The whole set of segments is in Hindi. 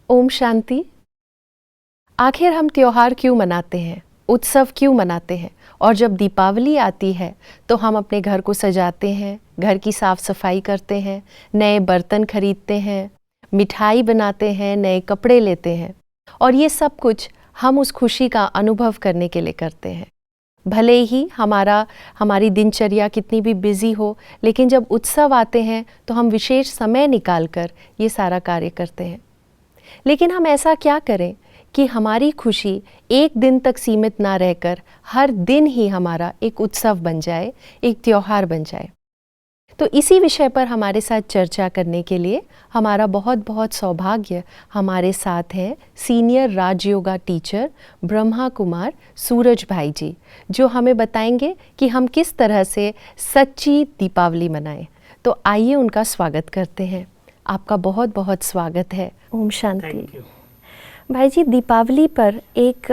ओम शांति। आखिर हम त्योहार क्यों मनाते हैं, उत्सव क्यों मनाते हैं? और जब दीपावली आती है तो हम अपने घर को सजाते हैं, घर की साफ सफाई करते हैं, नए बर्तन खरीदते हैं, मिठाई बनाते हैं, नए कपड़े लेते हैं और ये सब कुछ हम उस खुशी का अनुभव करने के लिए करते हैं। भले ही हमारी दिनचर्या कितनी भी बिजी हो, लेकिन जब उत्सव आते हैं तो हम विशेष समय निकाल कर ये सारा कार्य करते हैं। लेकिन हम ऐसा क्या करें कि हमारी खुशी एक दिन तक सीमित ना रहकर हर दिन ही हमारा एक उत्सव बन जाए, एक त्योहार बन जाए। तो इसी विषय पर हमारे साथ चर्चा करने के लिए हमारा बहुत बहुत सौभाग्य हमारे साथ हैं सीनियर राजयोगा टीचर ब्रह्मा कुमार सूरज भाई जी, जो हमें बताएंगे कि हम किस तरह से सच्ची दीपावली मनाएं। तो आइए उनका स्वागत करते हैं। आपका बहुत बहुत स्वागत है। ओम शांति। भाई जी, दीपावली पर एक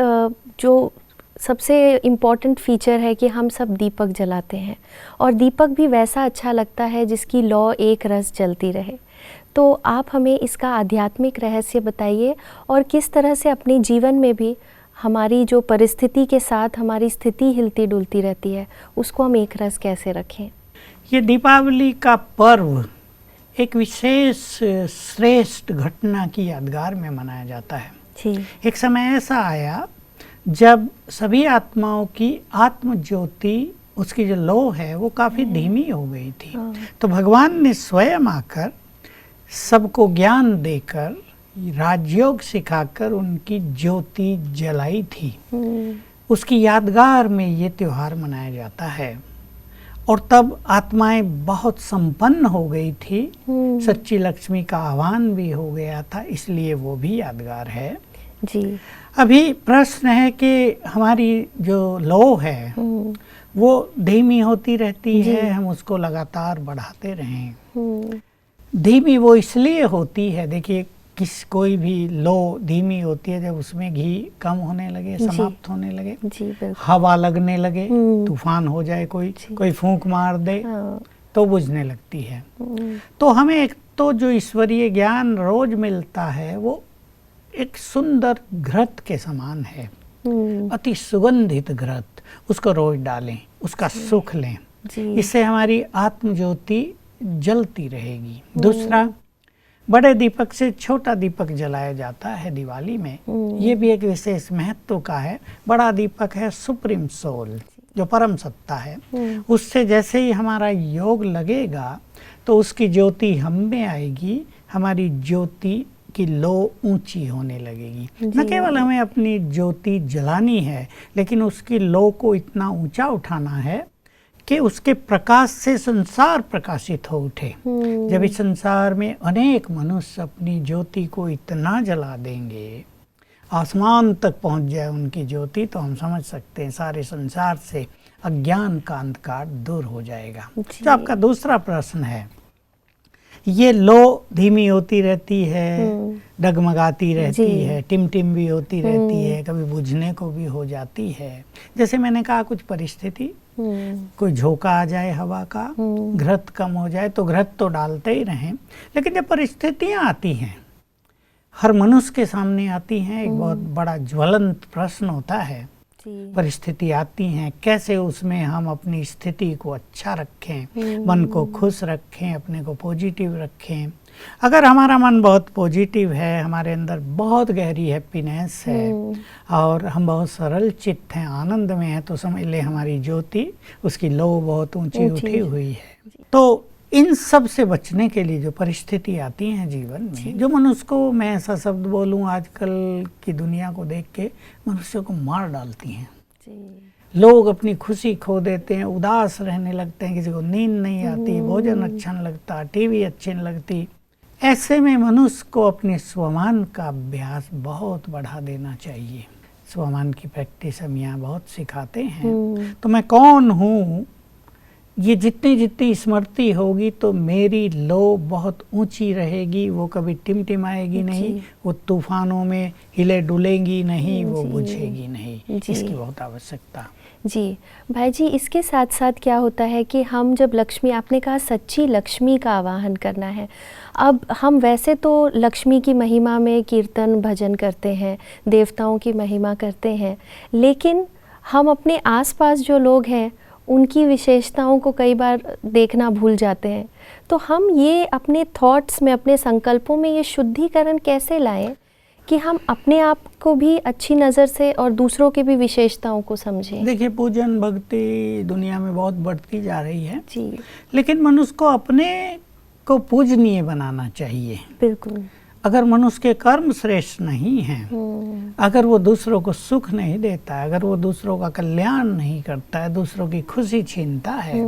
जो सबसे इम्पॉर्टेंट फीचर है कि हम सब दीपक जलाते हैं और दीपक भी वैसा अच्छा लगता है जिसकी लौ एक रस जलती रहे। तो आप हमें इसका आध्यात्मिक रहस्य बताइए और किस तरह से अपने जीवन में भी हमारी जो परिस्थिति के साथ हमारी स्थिति हिलती डुलती रहती है उसको हम एक रस कैसे रखें। ये दीपावली का पर्व एक विशेष श्रेष्ठ घटना की यादगार में मनाया जाता है जी। एक समय ऐसा आया जब सभी आत्माओं की आत्म ज्योति, उसकी जो लौ है वो काफ़ी धीमी हो गई थी। तो भगवान ने स्वयं आकर सबको ज्ञान देकर राजयोग सिखाकर उनकी ज्योति जलाई थी। उसकी यादगार में ये त्योहार मनाया जाता है और तब आत्माएं बहुत संपन्न हो गई थी। सच्ची लक्ष्मी का आह्वान भी हो गया था, इसलिए वो भी यादगार है जी। अभी प्रश्न है कि हमारी जो लौ है वो धीमी होती रहती है, हम उसको लगातार बढ़ाते रहें। धीमी वो इसलिए होती है, देखिए कोई भी लौ धीमी होती है जब उसमें घी कम होने लगे, समाप्त होने लगे, हवा लगने लगे, तूफान हो जाए, कोई फूंक मार दे तो बुझने लगती है। तो हमें एक तो जो ईश्वरीय ज्ञान रोज मिलता है वो एक सुंदर घृत के समान है, अति सुगंधित घृत, उसको रोज डालें, उसका सुख लें, इससे हमारी आत्म ज्योति जलती रहेगी। दूसरा, बड़े दीपक से छोटा दीपक जलाया जाता है दिवाली में, ये भी एक विशेष महत्व का है। बड़ा दीपक है सुप्रीम सोल, जो परम सत्ता है, उससे जैसे ही हमारा योग लगेगा तो उसकी ज्योति हम में आएगी, हमारी ज्योति की लो ऊंची होने लगेगी। न केवल हमें अपनी ज्योति जलानी है, लेकिन उसकी लो को इतना ऊंचा उठाना है कि उसके प्रकाश से संसार प्रकाशित हो उठे। जब इस संसार में अनेक मनुष्य अपनी ज्योति को इतना जला देंगे, आसमान तक पहुंच जाए उनकी ज्योति, तो हम समझ सकते हैं सारे संसार से अज्ञान का अंधकार दूर हो जाएगा। जो आपका दूसरा प्रश्न है, ये लो धीमी होती रहती है, डगमगाती रहती है, टिम भी होती रहती है, कभी बुझने को भी हो जाती है। जैसे मैंने कहा, कुछ परिस्थिति, कोई झोंका आ जाए हवा का, घृत कम हो जाए तो घृत तो डालते ही रहें। लेकिन जब परिस्थितियां आती हैं, हर मनुष्य के सामने आती हैं, एक बहुत बड़ा ज्वलंत प्रश्न होता है। परिस्थिति आती हैं, कैसे उसमें हम अपनी स्थिति को अच्छा रखें, मन को खुश रखें, अपने को पॉजिटिव रखें। अगर हमारा मन बहुत पॉजिटिव है, हमारे अंदर बहुत गहरी हैप्पीनेस है और हम बहुत सरल चित्त हैं, आनंद में हैं, तो समझ ले हमारी ज्योति, उसकी लौ बहुत ऊंची उठी हुई है। तो इन सब से बचने के लिए जो परिस्थिति आती हैं जीवन में, जो मनुष्य को, मैं ऐसा शब्द बोलूं, आजकल की दुनिया को देख के मनुष्य को मार डालती हैं। लोग अपनी खुशी खो देते हैं, उदास रहने लगते हैं, किसी को नींद नहीं आती, भोजन अच्छा नहीं लगता, टीवी अच्छी नहीं लगती। ऐसे में मनुष्य को अपने स्वमान का अभ्यास बहुत बढ़ा देना चाहिए। स्वमान की प्रैक्टिस हम यहाँ बहुत सिखाते हैं। तो मैं कौन हूँ ये जितनी जितनी स्मृति होगी तो मेरी लो बहुत ऊंची रहेगी, वो कभी टिमटिमाएगी नहीं, वो तूफानों में हिले डुलेंगी नहीं, वो बुझेगी नहीं। इसकी बहुत आवश्यकता। जी भाई जी, इसके साथ साथ क्या होता है कि हम जब लक्ष्मी, आपने कहा सच्ची लक्ष्मी का आवाहन करना है। अब हम वैसे तो लक्ष्मी की महिमा में कीर्तन भजन करते हैं, देवताओं की महिमा करते हैं, लेकिन हम अपने आसपास जो लोग हैं उनकी विशेषताओं को कई बार देखना भूल जाते हैं। तो हम ये अपने थॉट्स में, अपने संकल्पों में ये शुद्धिकरण कैसे लाएं कि हम अपने आप को भी अच्छी नज़र से और दूसरों की भी विशेषताओं को समझें? देखिए, पूजन भक्ति दुनिया में बहुत बढ़ती जा रही है जी, लेकिन मनुष्य को अपने को पूजनीय बनाना चाहिए। बिल्कुल। अगर मनुष्य के कर्म श्रेष्ठ नहीं हैं, अगर वो दूसरों को सुख नहीं देता है, अगर वो दूसरों का कल्याण नहीं करता है, दूसरों की खुशी छीनता है,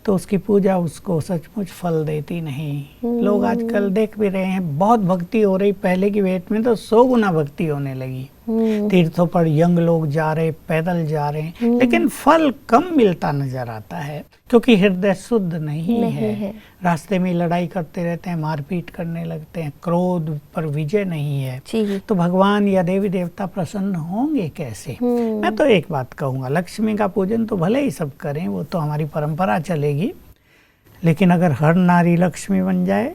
तो उसकी पूजा उसको सचमुच फल देती नहीं। लोग आजकल देख भी रहे हैं, बहुत भक्ति हो रही, पहले की भेंट में तो 100 गुना भक्ति होने लगी। तीर्थों पर यंग लोग जा रहे, पैदल जा रहे हैं, लेकिन फल कम मिलता नजर आता है क्योंकि हृदय शुद्ध नहीं है। रास्ते में लड़ाई करते रहते हैं, मारपीट करने लगते हैं, क्रोध पर विजय नहीं है, तो भगवान या देवी देवता प्रसन्न होंगे कैसे? मैं तो एक बात कहूँगा, लक्ष्मी का पूजन तो भले ही सब करें, वो तो हमारी परंपरा चलेगी, लेकिन अगर हर नारी लक्ष्मी बन जाए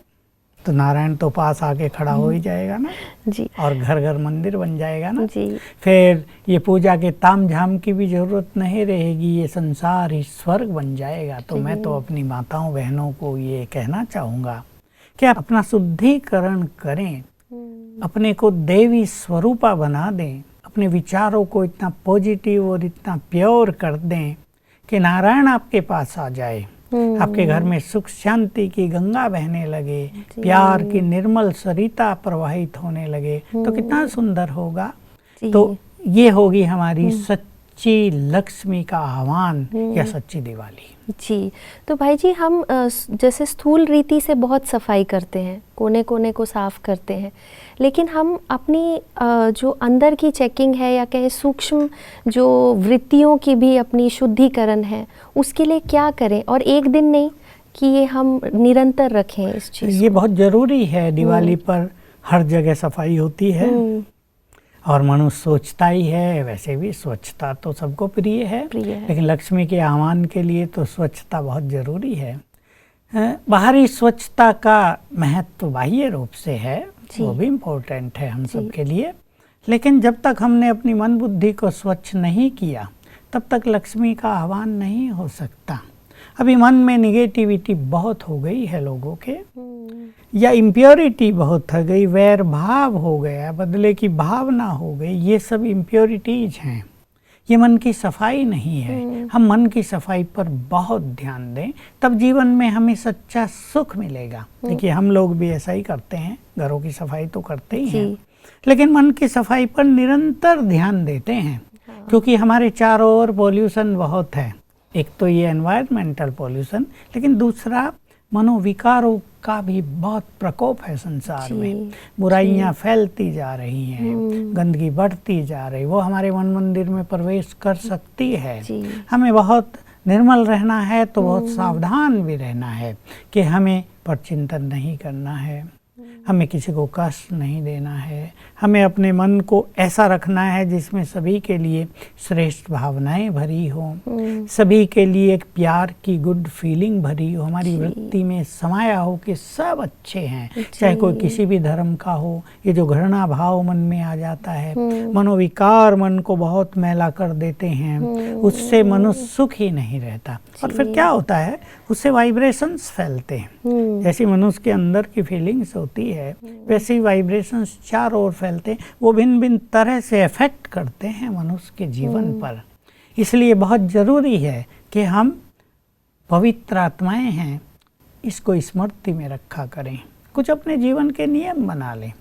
तो नारायण तो पास आके खड़ा हो ही जाएगा ना जी, और घर घर मंदिर बन जाएगा ना जी। फिर ये पूजा के ताम झाम की भी जरूरत नहीं रहेगी, ये संसार ही स्वर्ग बन जाएगा। तो मैं तो अपनी माताओं बहनों को ये कहना चाहूँगा कि आप अपना शुद्धिकरण करें, अपने को देवी स्वरूपा बना दें, अपने विचारों को इतना पॉजिटिव और इतना प्योर कर दें कि नारायण आपके पास आ जाए, आपके घर में सुख शांति की गंगा बहने लगे, प्यार की निर्मल सरिता प्रवाहित होने लगे, तो कितना सुंदर होगा। तो ये होगी हमारी सच्ची लक्ष्मी का आह्वान या सच्ची दिवाली। जी, तो भाई जी, हम जैसे स्थूल रीति से बहुत सफाई करते हैं, कोने कोने को साफ करते हैं, लेकिन हम अपनी जो अंदर की चेकिंग है या कहें सूक्ष्म जो वृत्तियों की भी अपनी शुद्धिकरण है, उसके लिए क्या करें? और एक दिन नहीं कि ये हम निरंतर रखें इस चीज़ ये बहुत ज़रूरी है। दिवाली पर हर जगह सफाई होती है और मनुष्य सोचता ही है, वैसे भी स्वच्छता तो सबको प्रिय है, लेकिन लक्ष्मी के आह्वान के लिए तो स्वच्छता बहुत ज़रूरी है। बाहरी स्वच्छता का महत्व बाह्य रूप से है, वो भी इम्पोर्टेंट है हम सब के लिए, लेकिन जब तक हमने अपनी मन बुद्धि को स्वच्छ नहीं किया तब तक लक्ष्मी का आह्वान नहीं हो सकता। अभी मन में निगेटिविटी बहुत हो गई है लोगों के, या इम्प्योरिटी बहुत हो गई, वैर भाव हो गया, बदले की भावना हो गई, ये सब इम्प्योरिटीज हैं, ये मन की सफाई नहीं है। हम मन की सफाई पर बहुत ध्यान दें, तब जीवन में हमें सच्चा सुख मिलेगा। देखिए, हम लोग भी ऐसा ही करते हैं, घरों की सफाई तो करते ही हैं, लेकिन मन की सफाई पर निरंतर ध्यान देते हैं, क्योंकि हमारे चारों ओर पॉल्यूशन बहुत है। एक तो ये एनवायरमेंटल पॉल्यूशन, लेकिन दूसरा मनोविकारों का भी बहुत प्रकोप है संसार में। बुराइयां फैलती जा रही हैं, गंदगी बढ़ती जा रही, वो हमारे मन मंदिर में प्रवेश कर सकती है। हमें बहुत निर्मल रहना है तो बहुत सावधान भी रहना है कि हमें परचिंतन नहीं करना है, हमें किसी को कष्ट नहीं देना है, हमें अपने मन को ऐसा रखना है जिसमें सभी के लिए श्रेष्ठ भावनाएं भरी हों, सभी के लिए एक प्यार की गुड फीलिंग भरी हो, हमारी वृत्ति में समाया हो कि सब अच्छे हैं, चाहे कोई किसी भी धर्म का हो। ये जो घृणा भाव मन में आ जाता है, मनोविकार मन को बहुत मैला कर देते हैं, उससे मनुष्य सुख ही नहीं रहता। और फिर क्या होता है, उससे वाइब्रेशंस फैलते हैं। जैसी मनुष्य के अंदर की फीलिंग्स होती है, वैसे ही वाइब्रेशंस चारों ओर फैलते हैं, वो भिन्न भिन्न तरह से इफेक्ट करते हैं मनुष्य के जीवन पर। इसलिए बहुत ज़रूरी है कि हम पवित्र आत्माएं हैं, इसको स्मृति में रखा करें, कुछ अपने जीवन के नियम बना लें।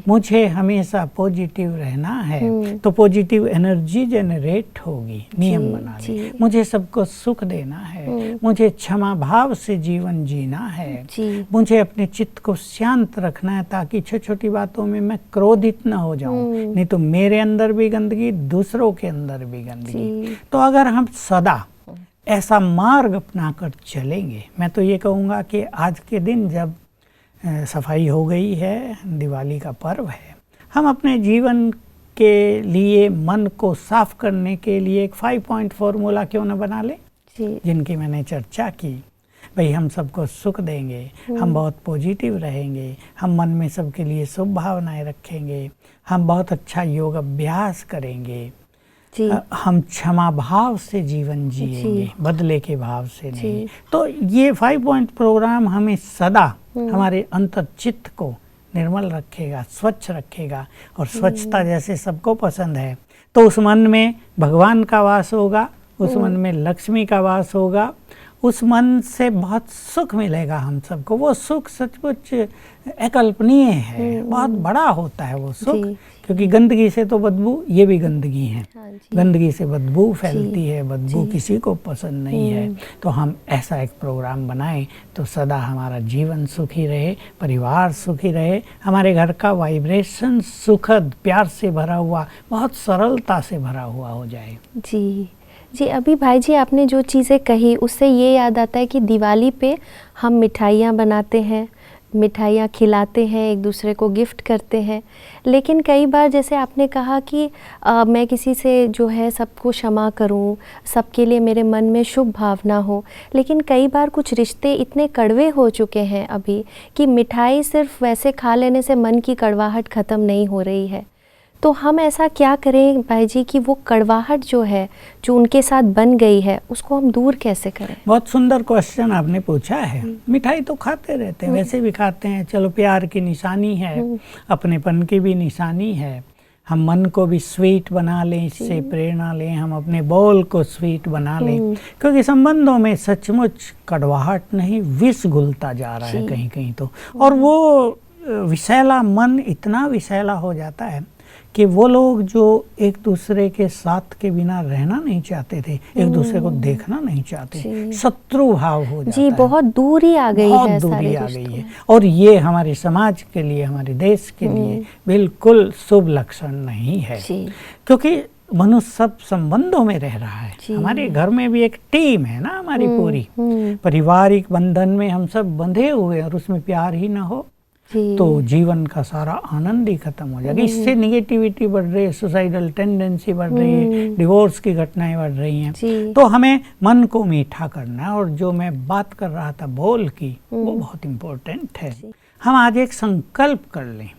मुझे हमेशा पॉजिटिव रहना है तो पॉजिटिव एनर्जी जनरेट होगी, नियम बना लें। मुझे सबको सुख देना है, मुझे क्षमा भाव से जीवन जीना है, मुझे अपने चित्त को शांत रखना है ताकि छोटी छोटी बातों में मैं क्रोधित न हो जाऊं, नहीं तो मेरे अंदर भी गंदगी, दूसरों के अंदर भी गंदगी। तो अगर हम सदा ऐसा मार्ग अपना कर चलेंगे। मैं तो ये कहूँगा कि आज के दिन जब सफाई हो गई है, दिवाली का पर्व है, हम अपने जीवन के लिए मन को साफ करने के लिए एक 5 पॉइंट फॉर्मूला क्यों न बना लें, जिनकी मैंने चर्चा की। भाई हम सबको सुख देंगे, हम बहुत पॉजिटिव रहेंगे, हम मन में सबके लिए शुभ भावनाएं रखेंगे, हम बहुत अच्छा योग अभ्यास करेंगे, हम क्षमा भाव से जीवन जिएंगे, बदले के भाव से नहीं। तो ये 5 पॉइंट प्रोग्राम हमें सदा हमारे अंतर्चित्त को निर्मल रखेगा, स्वच्छ रखेगा। और स्वच्छता जैसे सबको पसंद है, तो उस मन में भगवान का वास होगा, उस मन में लक्ष्मी का वास होगा, उस मन से बहुत सुख मिलेगा हम सबको। वो सुख सचमुच अकल्पनीय है, बहुत बड़ा होता है वो सुख, क्योंकि गंदगी से तो बदबू, ये भी गंदगी है, गंदगी से बदबू फैलती है, बदबू किसी को पसंद नहीं है। तो हम ऐसा एक प्रोग्राम बनाएं तो सदा हमारा जीवन सुखी रहे, परिवार सुखी रहे, हमारे घर का वाइब्रेशन सुखद, प्यार से भरा हुआ, बहुत सरलता से भरा हुआ हो जाए। जी, अभी भाई जी आपने जो चीज़ें कही उससे ये याद आता है कि दिवाली पे हम मिठाइयाँ बनाते हैं, मिठाइयाँ खिलाते हैं, एक दूसरे को गिफ्ट करते हैं। लेकिन कई बार जैसे आपने कहा कि मैं किसी से जो है सबको क्षमा करूं, सबके लिए मेरे मन में शुभ भावना हो, लेकिन कई बार कुछ रिश्ते इतने कड़वे हो चुके हैं अभी कि मिठाई सिर्फ वैसे खा लेने से मन की कड़वाहट ख़त्म नहीं हो रही है। तो हम ऐसा क्या करें भाई जी कि वो कड़वाहट जो है, जो उनके साथ बन गई है, उसको हम दूर कैसे करें? बहुत सुंदर क्वेश्चन आपने पूछा है। मिठाई तो खाते रहते हैं, वैसे भी खाते हैं, चलो प्यार की निशानी है, अपनेपन की भी निशानी है। हम मन को भी स्वीट बना लें, इससे प्रेरणा लें, हम अपने बोल को स्वीट बना लें, क्योंकि संबंधों में सचमुच कड़वाहट नहीं, विष घुलता जा रहा है कहीं कहीं तो। और वो विषैला मन इतना विषैला हो जाता है कि वो लोग जो एक दूसरे के साथ के बिना रहना नहीं चाहते थे, एक दूसरे को देखना नहीं चाहते, शत्रु भाव हो जाता है। बहुत दूरी आ गई है, बहुत दूरी आ गई है। और ये हमारे समाज के लिए, हमारे देश के लिए बिल्कुल शुभ लक्षण नहीं है, क्योंकि मनुष्य सब संबंधों में रह रहा है। हमारे घर में भी एक टीम है ना हमारी पूरी, पारिवारिक बंधन में हम सब बंधे हुए, और उसमें प्यार ही ना हो तो जीवन का सारा आनंद ही खत्म हो जाएगा। इससे निगेटिविटी बढ़ रही है, सुसाइडल टेंडेंसी बढ़ रही है, डिवोर्स की घटनाएं बढ़ रही हैं। तो हमें मन को मीठा करना है। और जो मैं बात कर रहा था बोल की, वो बहुत इम्पोर्टेंट है। हम आज एक संकल्प कर लें,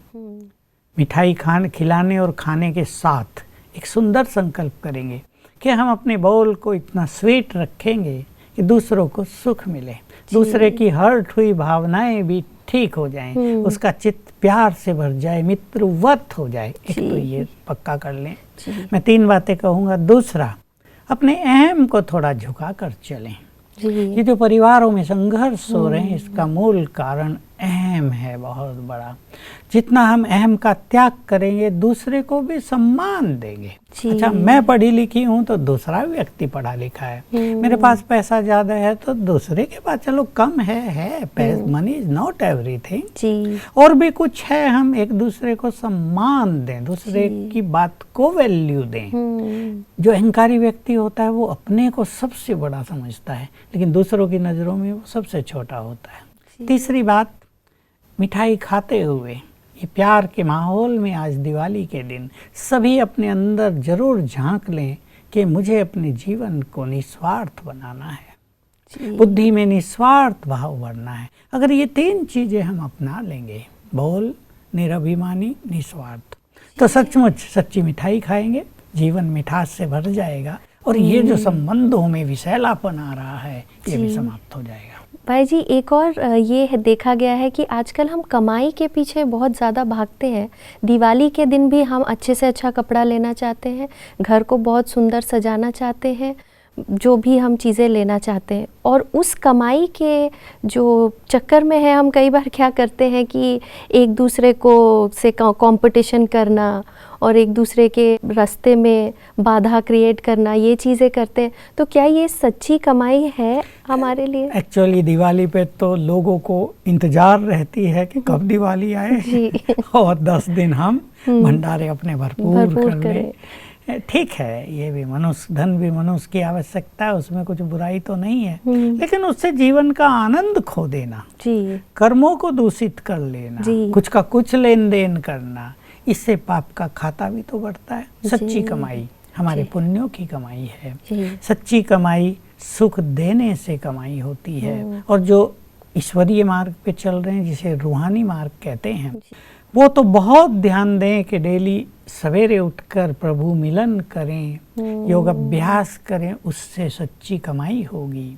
मिठाई खिलाने और खाने के साथ एक सुंदर संकल्प करेंगे कि हम अपने बोल को इतना स्वीट रखेंगे कि दूसरों को सुख मिले, दूसरे की हर्ट हुई भावनाएं भी ठीक हो जाएं, उसका चित्त प्यार से भर जाए, मित्रवत हो जाए। एक तो ये पक्का कर लें। मैं 3 बातें कहूँगा। दूसरा, अपने अहम को थोड़ा झुका कर चलें। ये जो परिवारों में संघर्ष हो रहे हैं, इसका मूल कारण अहम है बहुत बड़ा। जितना हम अहम का त्याग करेंगे, दूसरे को भी सम्मान देंगे। अच्छा, मैं पढ़ी लिखी हूँ तो दूसरा व्यक्ति पढ़ा लिखा है, मेरे पास पैसा ज्यादा है तो दूसरे के पास चलो कम है। Money is not everything. और भी कुछ है, हम एक दूसरे को सम्मान दें, दूसरे की बात को वैल्यू दें। जो अहंकारी व्यक्ति होता है वो अपने को सबसे बड़ा समझता है, लेकिन दूसरों की नजरों में वो सबसे छोटा होता है। तीसरी बात, मिठाई खाते हुए ये प्यार के माहौल में आज दिवाली के दिन सभी अपने अंदर जरूर झांक लें कि मुझे अपने जीवन को निस्वार्थ बनाना है, बुद्धि में निस्वार्थ भाव भरना है। अगर ये 3 चीजें हम अपना लेंगे, बोल, निरभिमानी, निस्वार्थ, तो सचमुच सच्ची मिठाई खाएंगे, जीवन मिठास से भर जाएगा, और ये जो संबंधों में विषैलापन आ रहा है ये भी समाप्त हो जाएगा। भाई जी, एक और ये देखा गया है कि आजकल हम कमाई के पीछे बहुत ज़्यादा भागते हैं। दिवाली के दिन भी हम अच्छे से अच्छा कपड़ा लेना चाहते हैं, घर को बहुत सुंदर सजाना चाहते हैं, जो भी हम चीज़ें लेना चाहते हैं। और उस कमाई के जो चक्कर में है, हम कई बार क्या करते हैं कि एक दूसरे को से कंपटीशन करना और एक दूसरे के रास्ते में बाधा क्रिएट करना, ये चीज़ें करते हैं। तो क्या ये सच्ची कमाई है हमारे लिए? एक्चुअली दिवाली पे तो लोगों को इंतजार रहती है कि कब दिवाली आए और 10 दिन हम भंडारे अपने भरपूर कर लें। ठीक है, ये भी मनुष्य, धन भी मनुष्य की आवश्यकता है, उसमें कुछ बुराई तो नहीं है, लेकिन उससे जीवन का आनंद खो देना जी, कर्मों को दूषित कर लेना जी, कुछ का कुछ लेन देन करना, इससे पाप का खाता भी तो बढ़ता है। सच्ची कमाई हमारे पुण्यों की कमाई है। सच्ची कमाई सुख देने से कमाई होती है, और जो ईश्वरीय मार्ग पे चल रहे हैं, जिसे रूहानी मार्ग कहते हैं, वो तो बहुत ध्यान दें कि डेली सवेरे उठकर प्रभु मिलन करें, योग अभ्यास करें, उससे सच्ची कमाई होगी।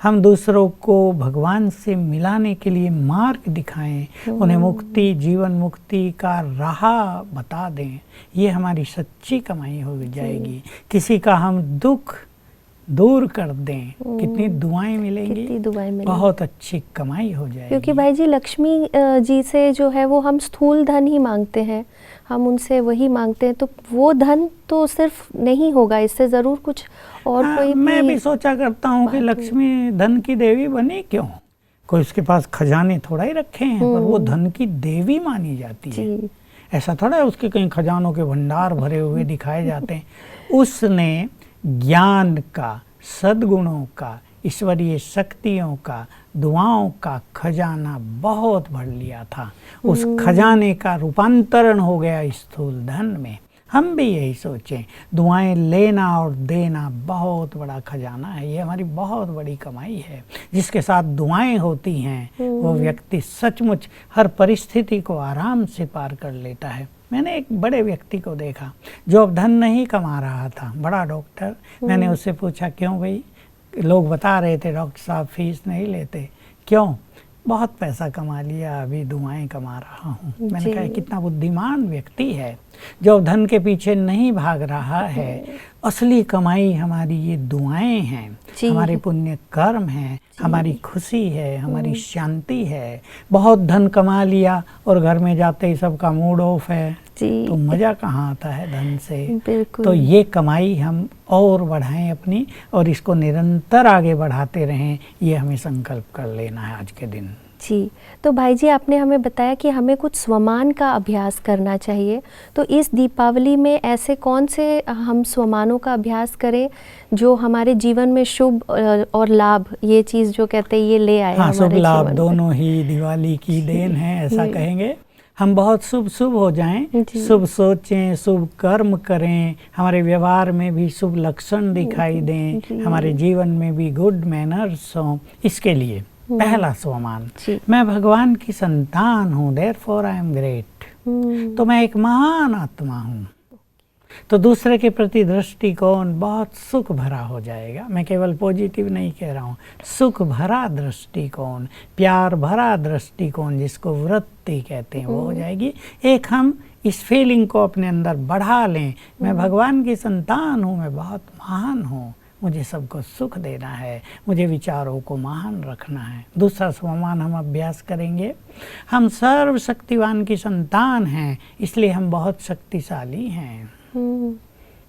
हम दूसरों को भगवान से मिलाने के लिए मार्ग दिखाएं, उन्हें मुक्ति, जीवन मुक्ति का राह बता दें, ये हमारी सच्ची कमाई हो जाएगी। किसी का हम दुख दूर कर दें, कितनी दुआएं मिलेंगी, कितनी दुआएं मिलेंगी, बहुत अच्छी कमाई हो जाएगी। क्योंकि भाई जी लक्ष्मी जी से जो है वो हम स्थूल धन ही मांगते हैं, हम उनसे वही मांगते हैं, तो वो धन तो सिर्फ नहीं होगा, इससे जरूर कुछ और कोई मैं भी सोचा करता हूँ कि लक्ष्मी धन की देवी बनी क्यों? कोई उसके पास खजाने थोड़ा ही रखे हैं, पर वो धन की देवी मानी जाती है। ऐसा थोड़ा है उसके कहीं खजानों के भंडार भरे हुए दिखाए जाते हैं। उसने ज्ञान का, सद्गुणों का, ईश्वरीय शक्तियों का, दुआओं का खजाना बहुत भर लिया था। उस खजाने का रूपांतरण हो गया स्थूल धन में। हम भी यही सोचें, दुआएं लेना और देना बहुत बड़ा खजाना है, ये हमारी बहुत बड़ी कमाई है। जिसके साथ दुआएं होती हैं वो व्यक्ति सचमुच हर परिस्थिति को आराम से पार कर लेता है। मैंने एक बड़े व्यक्ति को देखा जो अब धन नहीं कमा रहा था, बड़ा डॉक्टर। मैंने उससे पूछा क्यों भाई? लोग बता रहे थे डॉक्टर साहब फीस नहीं लेते, क्यों? बहुत पैसा कमा लिया, अभी दुआएं कमा रहा हूँ। मैंने कहा कितना बुद्धिमान व्यक्ति है जो धन के पीछे नहीं भाग रहा है। असली कमाई हमारी ये दुआएं हैं, हमारे पुण्य कर्म हैं, हमारी खुशी है, हमारी शांति है। बहुत धन कमा लिया और घर में जाते ही सबका मूड ऑफ है, तो मजा कहाँ आता है धन से? तो ये कमाई हम और बढ़ाएं अपनी, और इसको निरंतर आगे बढ़ाते रहें, ये हमें संकल्प कर लेना है आज के दिन। जी, तो भाई जी आपने हमें बताया कि हमें कुछ स्वमान का अभ्यास करना चाहिए, तो इस दीपावली में ऐसे कौन से हम स्वमानों का अभ्यास करें जो हमारे जीवन में शुभ और लाभ, ये चीज़ जो कहते हैं ये ले आए? हाँ, शुभ लाभ दोनों ही दिवाली की देन है, ऐसा कहेंगे। हम बहुत शुभ हो जाएं, शुभ सोचें, शुभ कर्म करें, हमारे व्यवहार में भी शुभ लक्षण दिखाई दें, हमारे जीवन में भी गुड मैनर्स हों। इसके लिए पहला स्वमान, मैं भगवान की संतान हूँ, देयरफॉर आई एम ग्रेट, तो मैं एक महान आत्मा हूँ। तो दूसरे के प्रति दृष्टिकोण बहुत सुख भरा हो जाएगा। मैं केवल पॉजिटिव नहीं कह रहा हूँ, सुख भरा दृष्टिकोण, प्यार भरा दृष्टिकोण, जिसको वृत्ति कहते हैं, वो हो जाएगी। एक हम इस फीलिंग को अपने अंदर बढ़ा लें, मैं भगवान की संतान हूँ, मैं बहुत महान हूँ, मुझे सबको सुख देना है, मुझे विचारों को महान रखना है। दूसरा स्वमान हम अभ्यास करेंगे, हम सर्वशक्तिवान की संतान हैं, इसलिए हम बहुत शक्तिशाली हैं,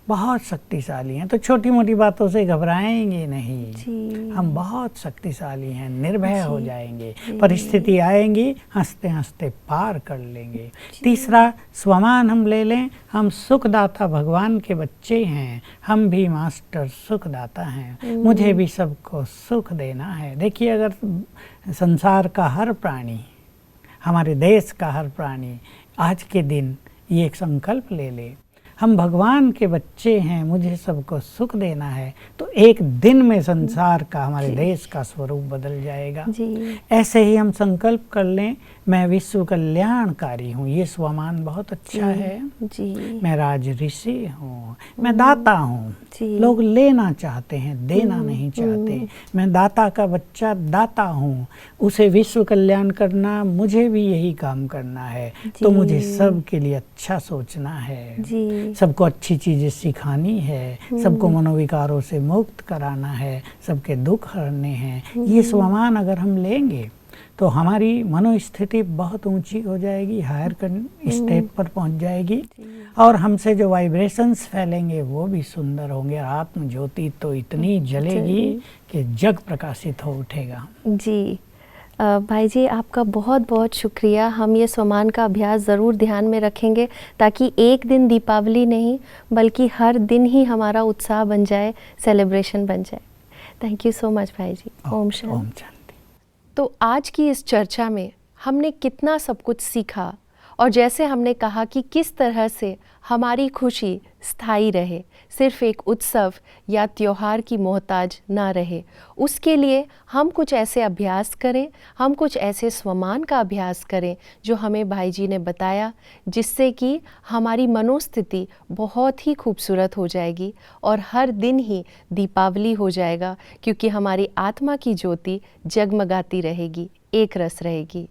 बहुत शक्तिशाली हैं, तो छोटी मोटी बातों से घबराएंगे नहीं। हम बहुत शक्तिशाली हैं, निर्भय हो जाएंगे, परिस्थिति आएंगी हंसते हंसते पार कर लेंगे। तीसरा स्वमान हम ले लें, हम सुखदाता भगवान के बच्चे हैं, हम भी मास्टर सुखदाता हैं, मुझे भी सबको सुख देना है। देखिए, अगर संसार का हर प्राणी, हमारे देश का हर प्राणी आज के दिन ये एक संकल्प ले ले, हम भगवान के बच्चे हैं, मुझे सबको सुख देना है, तो एक दिन में संसार का, हमारे देश का स्वरूप बदल जाएगा। ऐसे ही हम संकल्प कर लें, मैं विश्व कल्याणकारी हूँ, ये स्वमान बहुत अच्छा है। मैं राज ऋषि हूँ, मैं दाता हूँ। लोग लेना चाहते हैं, देना नहीं चाहते। मैं दाता का बच्चा दाता हूँ, उसे विश्व कल्याण करना, मुझे भी यही काम करना है, तो मुझे सबके लिए अच्छा सोचना है, सबको अच्छी चीजें सिखानी है, सबको मनोविकारों से मुक्त कराना है, सबके दुख हरने हैं। ये स्वमान अगर हम लेंगे तो हमारी मनोस्थिति बहुत ऊंची हो जाएगी, हायर स्टेप पर पहुंच जाएगी, और हमसे जो वाइब्रेशंस फैलेंगे वो भी सुंदर होंगे। आत्म ज्योति तो इतनी जलेगी कि जग प्रकाशित हो उठेगा। जी, भाई जी आपका बहुत बहुत शुक्रिया। हम ये स्वमान का अभ्यास ज़रूर ध्यान में रखेंगे ताकि एक दिन दीपावली नहीं बल्कि हर दिन ही हमारा उत्साह बन जाए, सेलिब्रेशन बन जाए। थैंक यू सो मच भाई जी। ओम शांति। ओम शांति। तो आज की इस चर्चा में हमने कितना सब कुछ सीखा और जैसे हमने कहा कि किस तरह से हमारी खुशी स्थायी रहे, सिर्फ एक उत्सव या त्योहार की मोहताज ना रहे, उसके लिए हम कुछ ऐसे अभ्यास करें, हम कुछ ऐसे स्वमान का अभ्यास करें जो हमें भाई जी ने बताया, जिससे कि हमारी मनोस्थिति बहुत ही खूबसूरत हो जाएगी और हर दिन ही दीपावली हो जाएगा, क्योंकि हमारी आत्मा की ज्योति जगमगाती रहेगी, एक रस रहेगी।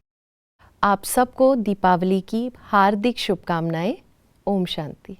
आप सबको दीपावली की हार्दिक शुभकामनाएं। ओम शांति।